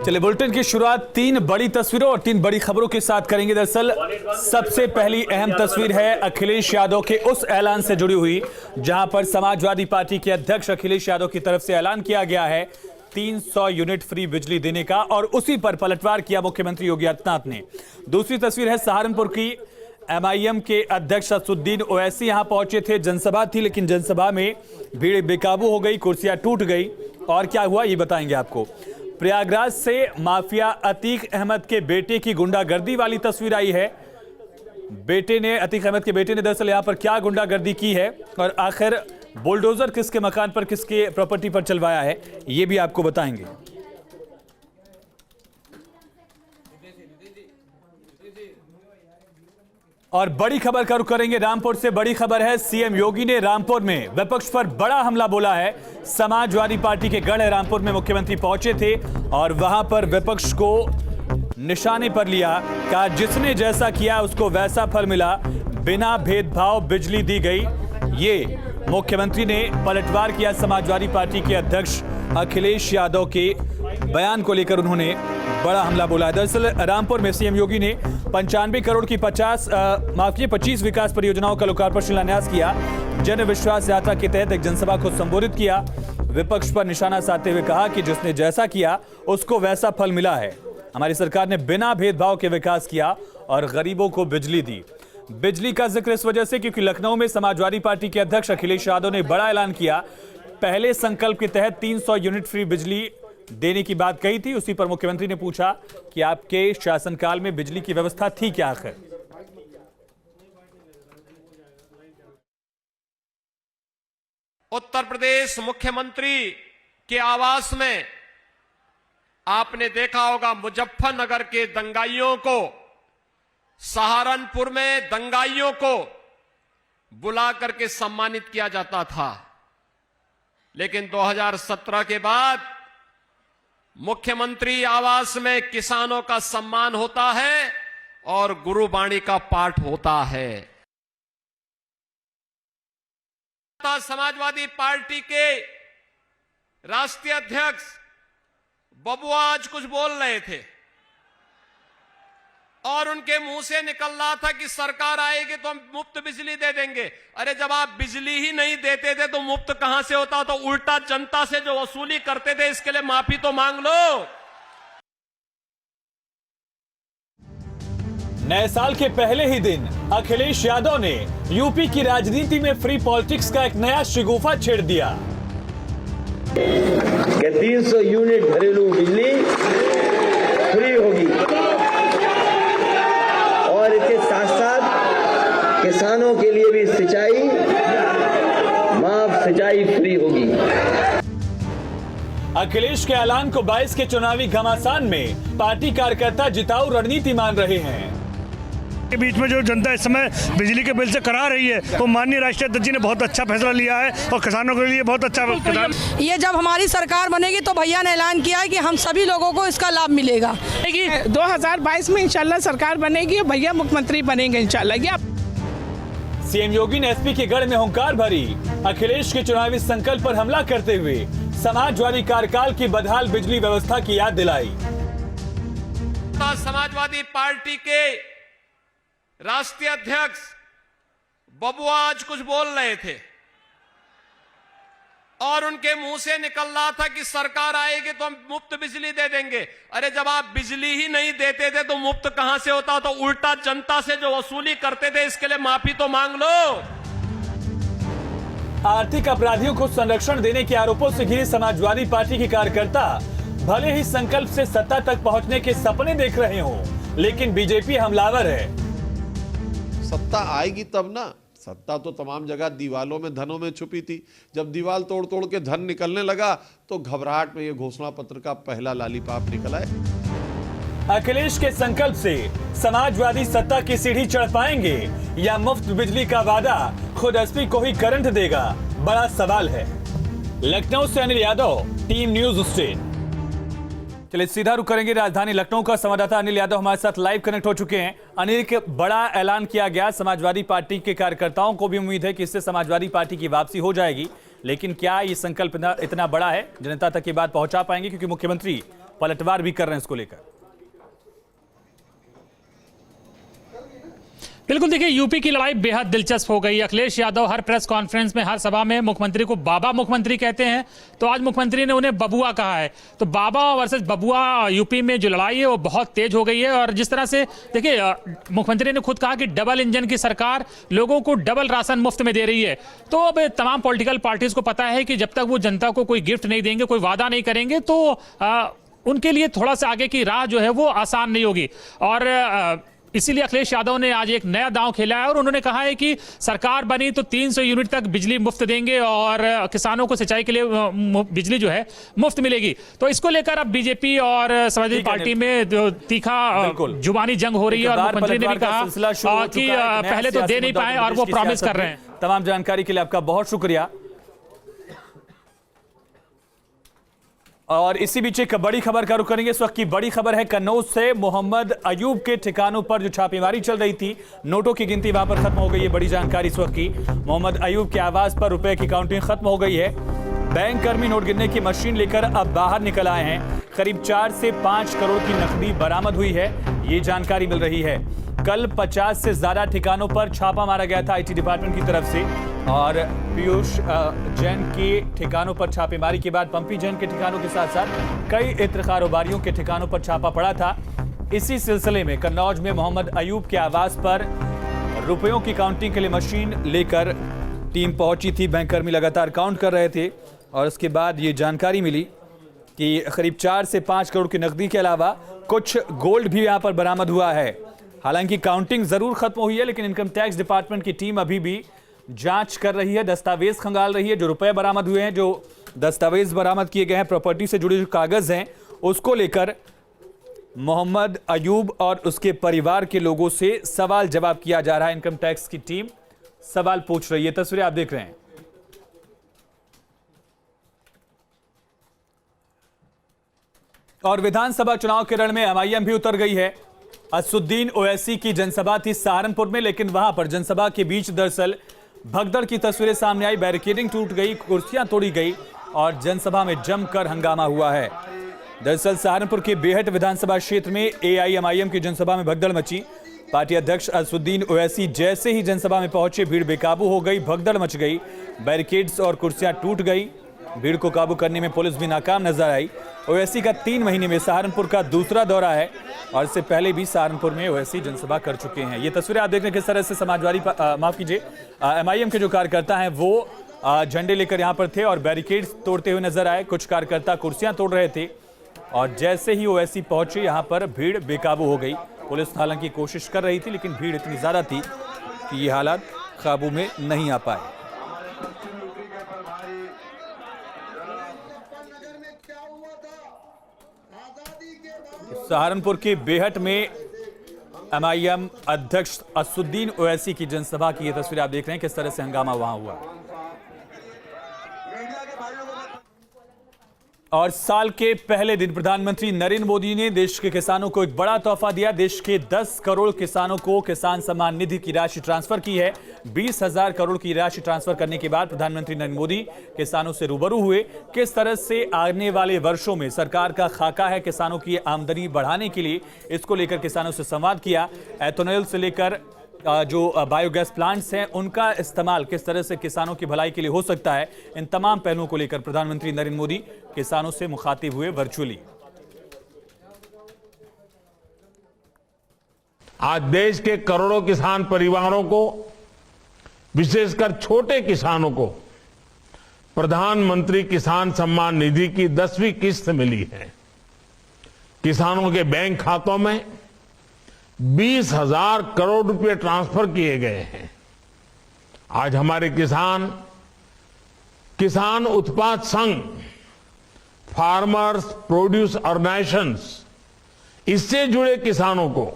चलिए बुलेटिन की शुरुआत तीन बड़ी तस्वीरों और तीन बड़ी खबरों के साथ करेंगे। दरअसल सबसे पहली अहम तस्वीर है अखिलेश यादव के उस ऐलान से जुड़ी हुई जहां पर समाजवादी पार्टी के अध्यक्ष अखिलेश यादव की तरफ से ऐलान किया गया है 300 यूनिट फ्री बिजली देने का, और उसी पर पलटवार किया मुख्यमंत्री योगी आदित्यनाथ ने। दूसरी तस्वीर है सहारनपुर की। एमआईएम के अध्यक्ष असदुद्दीन ओवैसी यहां पहुंचे थे, जनसभा थी, लेकिन जनसभा में भीड़ बेकाबू हो गई, कुर्सियां टूट गई और क्या हुआ ये बताएंगे आपको। प्रयागराज से माफिया अतीक अहमद के बेटे की गुंडागर्दी वाली तस्वीर आई है। अतीक अहमद के बेटे ने दरअसल यहां पर क्या गुंडागर्दी की है और आखिर बुलडोजर किसके मकान पर, किसके प्रॉपर्टी पर चलवाया है, ये भी आपको बताएंगे। और बड़ी खबर का रुख करेंगे रामपुर से। बड़ी खबर है सीएम योगी ने रामपुर में विपक्ष पर बड़ा हमला बोला है। समाजवादी पार्टी के गढ़ रामपुर में मुख्यमंत्री पहुंचे थे और वहां पर विपक्ष को निशाने पर लिया। कहा जिसने जैसा किया उसको वैसा फल मिला, बिना भेदभाव बिजली दी गई। ये मुख्यमंत्री ने पलटवार किया समाजवादी पार्टी के अध्यक्ष अखिलेश यादव के बयान को लेकर उन्होंने बड़ा हमला बोला है। दरअसल रामपुर में सीएम योगी ने 95 करोड़ की 25 विकास परियोजनाओं का लोकार्पण शिलान्यास किया। जन विश्वास यात्रा के तहत एक जनसभा को संबोधित किया। विपक्ष पर निशाना साधते हुए कहा कि जिसने जैसा किया उसको वैसा फल मिला है। हमारी सरकार ने बिना भेदभाव के विकास किया और गरीबों को बिजली दी। बिजली का जिक्र इस वजह से क्योंकि लखनऊ में समाजवादी पार्टी के अध्यक्ष अखिलेश यादव ने बड़ा ऐलान किया। पहले संकल्प के तहत 300 यूनिट फ्री बिजली देने की बात कही थी। उसी पर मुख्यमंत्री ने पूछा कि आपके शासनकाल में बिजली की व्यवस्था थी क्या आखिर। उत्तर प्रदेश मुख्यमंत्री के आवास में आपने देखा होगा मुजफ्फरनगर के दंगाइयों को, सहारनपुर में दंगाइयों को बुला करके सम्मानित किया जाता था। लेकिन 2017 के बाद मुख्यमंत्री आवास में किसानों का सम्मान होता है और गुरुबाणी का पाठ होता है। समाजवादी पार्टी के राष्ट्रीय अध्यक्ष बबुआ आज कुछ बोल रहे थे और उनके मुंह से निकल रहा था कि सरकार आएगी तो हम मुफ्त बिजली दे देंगे। अरे जब आप बिजली ही नहीं देते थे तो मुफ्त कहां से होता? तो उल्टा जनता से जो वसूली करते थे इसके लिए माफी तो मांग लो। नए साल के पहले ही दिन अखिलेश यादव ने यूपी की राजनीति में फ्री पॉलिटिक्स का एक नया शिगुफा छेड़ दिया। 300 यूनिट घरेलू बिजली फ्री होगी और इसके साथ साथ किसानों के लिए भी सिंचाई फ्री होगी। अखिलेश के ऐलान को 22 के चुनावी घमासान में पार्टी कार्यकर्ता जिताऊ रणनीति मान रहे हैं। के बीच में जो जनता इस समय बिजली के बिल से करा रही है वो माननीय राष्ट्रीय अध्यक्ष जी ने बहुत अच्छा फैसला लिया है और किसानों के लिए बहुत अच्छा। ये जब हमारी सरकार बनेगी तो भैया ने ऐलान किया है कि हम सभी लोगों को इसका लाभ मिलेगा। 2022 में इंशाल्लाह सरकार बनेगी और भैया मुख्यमंत्री बनेंगे इंशाल्लाह। सीएम योगी ने एसपी के गढ़ में हुंकार भरी। अखिलेश के चुनावी संकल्प पर हमला करते हुए समाजवादी कार्यकाल की बदहाल बिजली व्यवस्था की याद दिलाई। समाजवादी पार्टी के राष्ट्रीय अध्यक्ष बबुआ आज कुछ बोल रहे थे और उनके मुंह से निकल रहा था कि सरकार आएगी तो हम मुफ्त बिजली दे देंगे। अरे जब आप बिजली ही नहीं देते थे तो मुफ्त कहां से होता? तो उल्टा जनता से जो वसूली करते थे इसके लिए माफी तो मांग लो। आर्थिक अपराधियों को संरक्षण देने के आरोपों से घिरी समाजवादी पार्टी के कार्यकर्ता भले ही संकल्प से सत्ता तक पहुंचने के सपने देख रहे हों, लेकिन बीजेपी हमलावर है। सत्ता आएगी तब ना। सत्ता तो तमाम जगह दीवालों में, धनों में छुपी थी। जब दीवाल तोड़ तोड़ के धन निकलने लगा तो घबराहट में ये घोषणा पत्र का पहला लालीपाप निकला है। अखिलेश के संकल्प से समाजवादी सत्ता की सीढ़ी चढ़ पाएंगे या मुफ्त बिजली का वादा खुद एसपी को ही करंट देगा? बड़ा सवाल है। लखनऊ से Anil Yadav, team news state. चलिए सीधा रुक करेंगे राजधानी लखनऊ का। संवाददाता अनिल यादव हमारे साथ लाइव कनेक्ट हो चुके हैं। अनिल, के बड़ा ऐलान किया गया, समाजवादी पार्टी के कार्यकर्ताओं को भी उम्मीद है कि इससे समाजवादी पार्टी की वापसी हो जाएगी, लेकिन क्या ये संकल्प इतना बड़ा है, जनता तक ये बात पहुंचा पाएंगे? क्योंकि मुख्यमंत्री पलटवार भी कर रहे हैं इसको लेकर। बिल्कुल, देखिए यूपी की लड़ाई बेहद दिलचस्प हो गई। अखिलेश यादव हर प्रेस कॉन्फ्रेंस में, हर सभा में मुख्यमंत्री को बाबा मुख्यमंत्री कहते हैं, तो आज मुख्यमंत्री ने उन्हें बबुआ कहा है। तो बाबा वर्सेस बबुआ यूपी में जो लड़ाई है वो बहुत तेज हो गई है। और जिस तरह से देखिए मुख्यमंत्री ने खुद कहा कि डबल इंजन की सरकार लोगों को डबल राशन मुफ्त में दे रही है। तो अब तमाम पॉलिटिकल पार्टीज को पता है कि जब तक वो जनता को कोई गिफ्ट नहीं देंगे, कोई वादा नहीं करेंगे, तो उनके लिए थोड़ा सा आगे की राह जो है वो आसान नहीं होगी। और इसीलिए अखिलेश यादव ने आज एक नया दांव खेला है और उन्होंने कहा है कि सरकार बनी तो 300 यूनिट तक बिजली मुफ्त देंगे और किसानों को सिंचाई के लिए बिजली जो है मुफ्त मिलेगी। तो इसको लेकर अब बीजेपी और समाजवादी पार्टी में तीखा जुबानी जंग हो रही है और मुख्यमंत्री ने भी कहा कि पहले तो दे नहीं पाए और वो प्रॉमिस कर रहे हैं। तमाम जानकारी के लिए आपका बहुत शुक्रिया। और इसी बीच एक बड़ी खबर का रुख करेंगे। इस वक्त की बड़ी खबर है कन्नौज से। मोहम्मद अयूब के ठिकानों पर जो छापेमारी चल रही थी, नोटों की गिनती वहां पर खत्म हो गई है। बड़ी जानकारी इस वक्त की, मोहम्मद अयूब के आवास पर रुपए की काउंटिंग खत्म हो गई है। बैंक कर्मी नोट गिनने की मशीन लेकर अब बाहर निकल आए हैं। करीब 4 से 5 करोड़ की नकदी बरामद हुई है, ये जानकारी मिल रही है। कल 50 से ज्यादा ठिकानों पर छापा मारा गया था आईटी डिपार्टमेंट की तरफ से। और पीयूष जैन के ठिकानों पर छापेमारी के बाद पंपी जैन के ठिकानों के साथ साथ कई इत्र कारोबारियों के ठिकानों पर छापा पड़ा था। इसी सिलसिले में कन्नौज में मोहम्मद अयूब के आवास पर रुपयों की काउंटिंग के लिए मशीन लेकर टीम पहुंची थी। बैंककर्मी लगातार काउंट कर रहे थे और उसके बाद ये जानकारी मिली कि करीब 4 से 5 करोड़ की नकदी के अलावा कुछ गोल्ड भी यहाँ पर बरामद हुआ है। हालांकि काउंटिंग जरूर खत्म हुई है, लेकिन इनकम टैक्स डिपार्टमेंट की टीम अभी भी जांच कर रही है, दस्तावेज खंगाल रही है। जो रुपए बरामद हुए हैं, जो दस्तावेज बरामद किए गए हैं, प्रॉपर्टी से जुड़े जो कागज हैं, उसको लेकर मोहम्मद अयूब और उसके परिवार के लोगों से सवाल जवाब किया जा रहा है। इनकम टैक्स की टीम सवाल पूछ रही है। तस्वीरें आप देख रहे हैं। और विधानसभा चुनाव के रण में एमआईएम भी उतर गई है। असुद्दीन ओवैसी की जनसभा थी सहारनपुर में, लेकिन वहां पर जनसभा के बीच दरअसल भगदड़ की तस्वीरें सामने आई। बैरिकेडिंग टूट गई, कुर्सियां तोड़ी गई और जनसभा में जमकर हंगामा हुआ है। दरअसल सहारनपुर के बेहट विधानसभा क्षेत्र में एआईएमआईएम की जनसभा में भगदड़ मची। पार्टी अध्यक्ष असुद्दीन ओवैसी जैसे ही जनसभा में पहुंचे, भीड़ बेकाबू हो गई, भगदड़ मच गई, बैरिकेड्स और कुर्सियां टूट गई। भीड़ को काबू करने में पुलिस भी नाकाम नजर आई। ओवैसी का 3 महीने में सहारनपुर का दूसरा दौरा है और इससे पहले भी सहारनपुर में ओवैसी जनसभा कर चुके हैं। ये तस्वीरें आप देख रहे हैं किस तरह से समाजवादी माफ कीजिए एमआईएम के जो कार्यकर्ता हैं वो झंडे लेकर यहाँ पर थे और बैरिकेड्स तोड़ते हुए नजर आए। कुछ कार्यकर्ता कुर्सियां तोड़ रहे थे और जैसे ही ओवैसी पहुंचे यहाँ पर भीड़ बेकाबू हो गई। पुलिस हालांकि कोशिश कर रही थी, लेकिन भीड़ इतनी ज्यादा थी कि ये हालात काबू में नहीं आ पाए। सहारनपुर के बेहट में एमआईएम अध्यक्ष असुद्दीन ओवैसी की जनसभा की ये तस्वीरें आप देख रहे हैं किस तरह से हंगामा वहां हुआ। और साल के पहले दिन प्रधानमंत्री नरेंद्र मोदी ने देश के किसानों को एक बड़ा तोहफा दिया। देश के 10 करोड़ किसानों को किसान सम्मान निधि की राशि ट्रांसफर की है। 20,000 करोड़ की राशि ट्रांसफर करने के बाद प्रधानमंत्री नरेंद्र मोदी किसानों से रूबरू हुए। किस तरह से आने वाले वर्षों में सरकार का खाका है किसानों की आमदनी बढ़ाने के लिए, इसको लेकर किसानों से संवाद किया। एथेनॉल से लेकर जो बायोगैस प्लांट्स हैं उनका इस्तेमाल किस तरह से किसानों की भलाई के लिए हो सकता है, इन तमाम पहलुओं को लेकर प्रधानमंत्री नरेंद्र मोदी किसानों से मुखातिब हुए वर्चुअली। आज देश के करोड़ों किसान परिवारों को, विशेषकर छोटे किसानों को प्रधानमंत्री किसान सम्मान निधि की 10वीं किस्त मिली है। किसानों के बैंक खातों में 20,000 करोड़ रुपए ट्रांसफर किए गए हैं। आज हमारे किसान उत्पाद संघ, फार्मर्स प्रोड्यूस ऑर्गेनाइजेशंस, इससे जुड़े किसानों को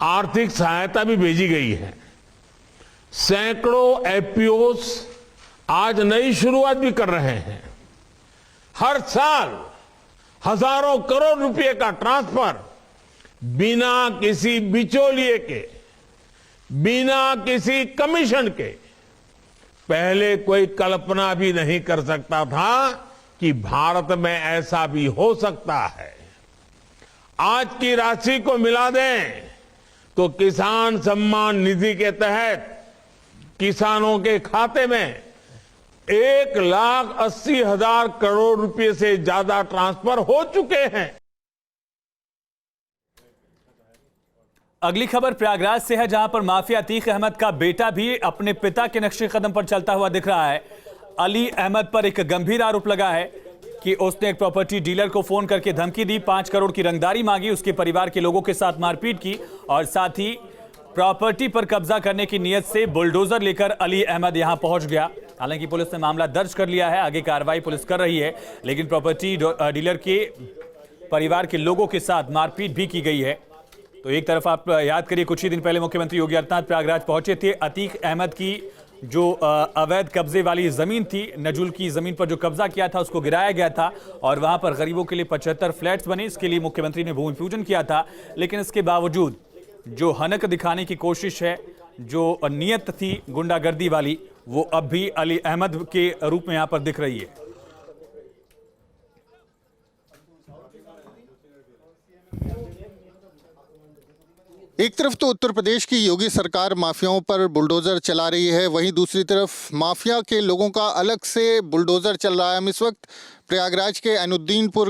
आर्थिक सहायता भी भेजी गई है। सैकड़ों एफपीओस आज नई शुरुआत भी कर रहे हैं। हर साल हजारों करोड़ रुपए का ट्रांसफर बिना किसी बिचौलिए के, बिना किसी कमीशन के। पहले कोई कल्पना भी नहीं कर सकता था कि भारत में ऐसा भी हो सकता है। आज की राशि को मिला दें तो किसान सम्मान निधि के तहत किसानों के खाते में 1,80,000 करोड़ रुपए से ज्यादा ट्रांसफर हो चुके हैं। अगली खबर प्रयागराज से है, जहां पर माफिया अतीक अहमद का बेटा भी अपने पिता के नक्शे कदम पर चलता हुआ दिख रहा है। अली अहमद पर एक गंभीर आरोप लगा है कि उसने एक प्रॉपर्टी डीलर को फोन करके धमकी दी, 5 करोड़ की रंगदारी मांगी, उसके परिवार के लोगों के साथ मारपीट की और साथ ही प्रॉपर्टी पर कब्जा करने की नीयत से बुलडोजर लेकर अली अहमद यहां पहुंच गया। हालांकि पुलिस ने मामला दर्ज कर लिया है, आगे कार्रवाई पुलिस कर रही है, लेकिन प्रॉपर्टी डीलर के परिवार के लोगों के साथ मारपीट भी की गई है। तो एक तरफ आप याद करिए, कुछ ही दिन पहले मुख्यमंत्री योगी आदित्यनाथ प्रयागराज पहुंचे थे। अतीक अहमद की जो अवैध कब्जे वाली जमीन थी, नजुल की जमीन पर जो कब्जा किया था उसको गिराया गया था और वहां पर गरीबों के लिए 75 फ्लैट्स बने। इसके लिए मुख्यमंत्री ने भूमि पूजन किया था, लेकिन इसके बावजूद जो हनक दिखाने की कोशिश है, जो नियत थी गुंडागर्दी वाली, वो अब भी अली अहमद के रूप में यहां पर दिख रही है। एक तरफ तो उत्तर प्रदेश की योगी सरकार माफियाओं पर बुलडोजर चला रही है, वहीं दूसरी तरफ माफिया के लोगों का अलग से बुलडोजर चल रहा है। हम इस वक्त प्रयागराज के अनुद्दीनपुर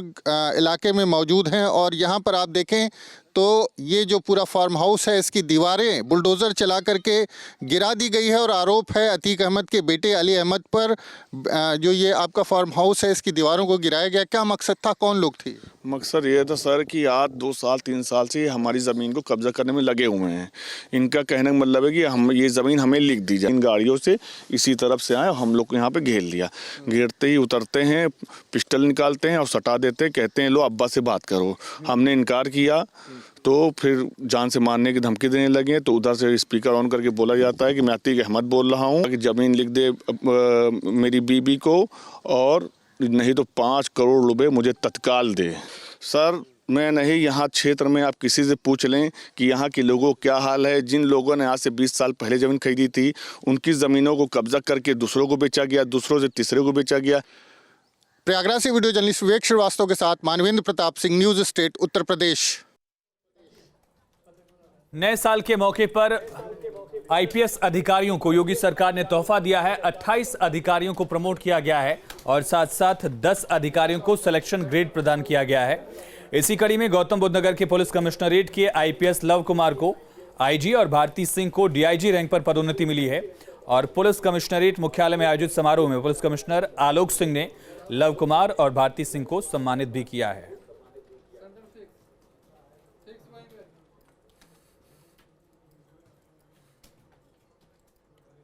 इलाके में मौजूद हैं और यहाँ पर आप देखें तो ये जो पूरा फार्म हाउस है, इसकी दीवारें बुलडोज़र चला करके गिरा दी गई है और आरोप है अतीक अहमद के बेटे अली अहमद पर। जो ये आपका फार्म हाउस है, इसकी दीवारों को गिराया गया, क्या मकसद था, कौन लोग थे? मकसद ये था सर कि आज 2 साल 3 साल से हमारी ज़मीन को कब्जा करने में लगे हुए हैं। इनका कहने का मतलब है कि हम ये ज़मीन हमें लिख दी जाए। इन गाड़ियों से इसी तरफ से आए, हम लोग को यहाँ पे घेर लिया। घेरते ही उतरते हैं, पिस्टल निकालते हैं और सटा देते हैं, कहते हैं लो अब्बा से बात करो। हमने इनकार किया तो फिर जान से मारने की धमकी देने लगे। तो उधर से स्पीकर ऑन करके बोला जाता है कि मैं अतीक अहमद बोल रहा हूँ कि ज़मीन लिख दे मेरी बीबी को और नहीं तो 5 करोड़ रुपए मुझे तत्काल दे। सर मैं नहीं, यहाँ क्षेत्र में आप किसी से पूछ लें कि यहाँ के लोगों क्या हाल है। जिन लोगों ने आज से 20 साल पहले ज़मीन खरीदी थी, उनकी ज़मीनों को कब्जा करके दूसरों को बेचा गया, दूसरों से तीसरे को बेचा गया। प्रयागराज से वीडियो जर्नलिस्ट विवेक श्रीवास्तव के साथ मानवेंद्र प्रताप सिंह, न्यूज़ स्टेट, उत्तर प्रदेश। नए साल के मौके पर आईपीएस अधिकारियों को योगी सरकार ने तोहफा दिया है। 28 अधिकारियों को प्रमोट किया गया है और साथ साथ 10 अधिकारियों को सिलेक्शन ग्रेड प्रदान किया गया है। इसी कड़ी में गौतम बुद्ध नगर के पुलिस कमिश्नरेट के आईपीएस लव कुमार को आईजी और भारती सिंह को डीआईजी रैंक पर पदोन्नति मिली है। और पुलिस कमिश्नरेट मुख्यालय में आयोजित समारोह में पुलिस कमिश्नर आलोक सिंह ने लव कुमार और भारती सिंह को सम्मानित भी किया है।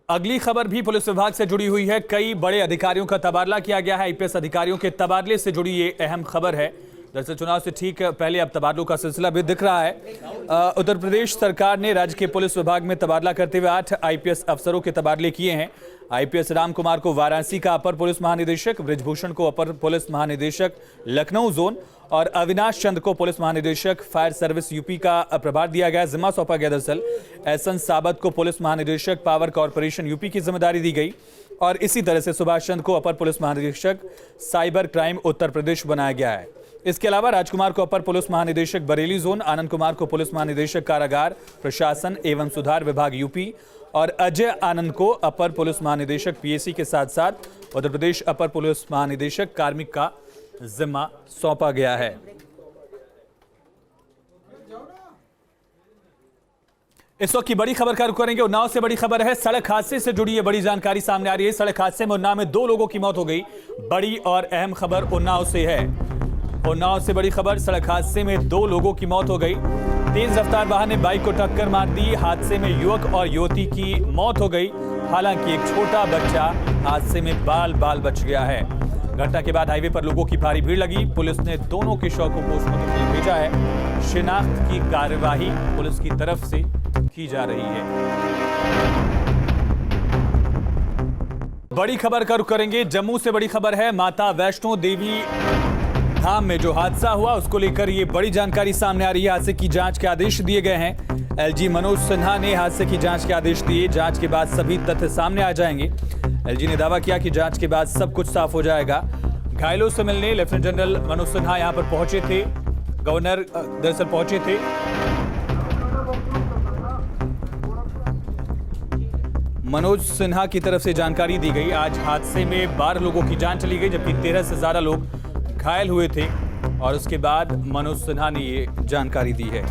अगली खबर भी पुलिस विभाग से जुड़ी हुई है। कई बड़े अधिकारियों का तबादला किया गया है। आईपीएस अधिकारियों के तबादले से जुड़ी ये अहम खबर है। दरअसल चुनाव से ठीक पहले अब तबादलों का सिलसिला भी दिख रहा है। उत्तर प्रदेश सरकार ने राज्य के पुलिस विभाग में तबादला करते हुए 8 आईपीएस अफसरों के तबादले किए हैं। आईपीएस राम कुमार को वाराणसी का अपर पुलिस महानिदेशक, ब्रिजभूषण को अपर पुलिस महानिदेशक लखनऊ जोन और अविनाश चंद्र को पुलिस महानिदेशक फायर सर्विस यूपी का प्रभार दिया गया, जिम्मा सौंपा गया। दरअसल एसएन साबत को पुलिस महानिदेशक पावर कॉर्पोरेशन यूपी की जिम्मेदारी दी गई और इसी तरह से सुभाष चंद्र को अपर पुलिस महानिदेशक साइबर क्राइम उत्तर प्रदेश बनाया गया है। इसके अलावा राजकुमार को अपर पुलिस महानिदेशक बरेली जोन, आनंद कुमार को पुलिस महानिदेशक कारागार प्रशासन एवं सुधार विभाग यूपी और अजय आनंद को अपर पुलिस महानिदेशक पीएसी के साथ साथ उत्तर प्रदेश अपर पुलिस महानिदेशक कार्मिक का जिम्मा सौंपा गया है। इस वक्त की बड़ी खबर का रुख करेंगे। उन्नाव से बड़ी खबर है, सड़क हादसे से जुड़ी ये बड़ी जानकारी सामने आ रही है। सड़क हादसे में उन्नाव में 2 लोगों की मौत हो गई। बड़ी और अहम खबर उन्नाव से है। उन्नाव से बड़ी खबर, सड़क हादसे में 2 लोगों की मौत हो गई। तेज रफ्तार वाहन ने बाइक को टक्कर मार दी। हादसे में युवक और युवती की मौत हो गई। हालांकि एक छोटा बच्चा हादसे में बाल बाल बच गया है। घटना के बाद हाईवे पर लोगों की भारी भीड़ लगी। पुलिस ने दोनों के शव को पोस्टमार्टम के लिए भेजा है। शिनाख्त की कार्यवाही पुलिस की तरफ से की जा रही है। बड़ी खबर का रुख करेंगे। जम्मू से बड़ी खबर है। माता वैष्णो देवी धाम में जो हादसा हुआ उसको लेकर ये बड़ी जानकारी सामने आ रही है। हादसे की जांच के आदेश दिए गए हैं। एलजी मनोज सिन्हा ने हादसे की जांच के आदेश दिए। जांच के बाद सभी तथ्य सामने आ जाएंगे। एलजी ने दावा किया कि जांच के बाद सब कुछ साफ हो जाएगा। घायलों से मिलने लेफ्टिनेंट जनरल मनोज सिन्हा यहां पर पहुंचे थे। गवर्नर दरअसल पहुंचे थे। मनोज सिन्हा की तरफ से जानकारी दी गई। आज हादसे में 12 लोगों की जान चली गई, जबकि 13 से ज्यादा लोग घायल हुए थे और उसके बाद मनोज सिन्हा ने ये जानकारी दी है।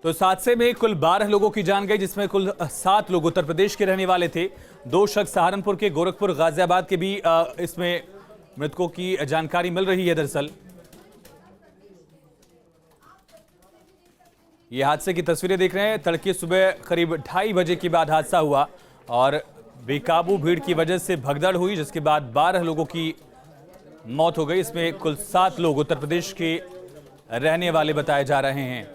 तो इस हादसे में कुल 12 लोगों की जान गई, जिसमें कुल 7 लोग उत्तर प्रदेश के रहने वाले थे। 2 शख्स सहारनपुर के, गोरखपुर, गाजियाबाद के भी इसमें मृतकों की जानकारी मिल रही है। दरअसल ये हादसे की तस्वीरें देख रहे हैं। तड़के सुबह करीब 2:30 बजे के बाद हादसा हुआ और बेकाबू भीड़ की वजह से भगदड़ हुई, जिसके बाद 12 लोगों की मौत हो गई। इसमें कुल 7 लोग उत्तर प्रदेश के रहने वाले बताए जा रहे हैं।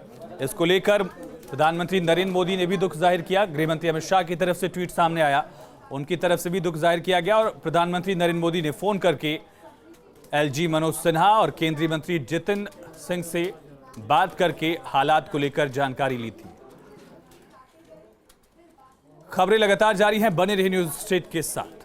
इसको लेकर प्रधानमंत्री नरेंद्र मोदी ने भी दुख जाहिर किया। गृहमंत्री अमित शाह की तरफ से ट्वीट सामने आया, उनकी तरफ से भी दुख जाहिर किया गया और प्रधानमंत्री नरेंद्र मोदी ने फोन करके एलजी मनोज सिन्हा और केंद्रीय मंत्री जितेंद्र सिंह से बात करके हालात को लेकर जानकारी ली थी। खबरें लगातार जारी हैं, बने रहिए न्यूज़ स्टेट के साथ।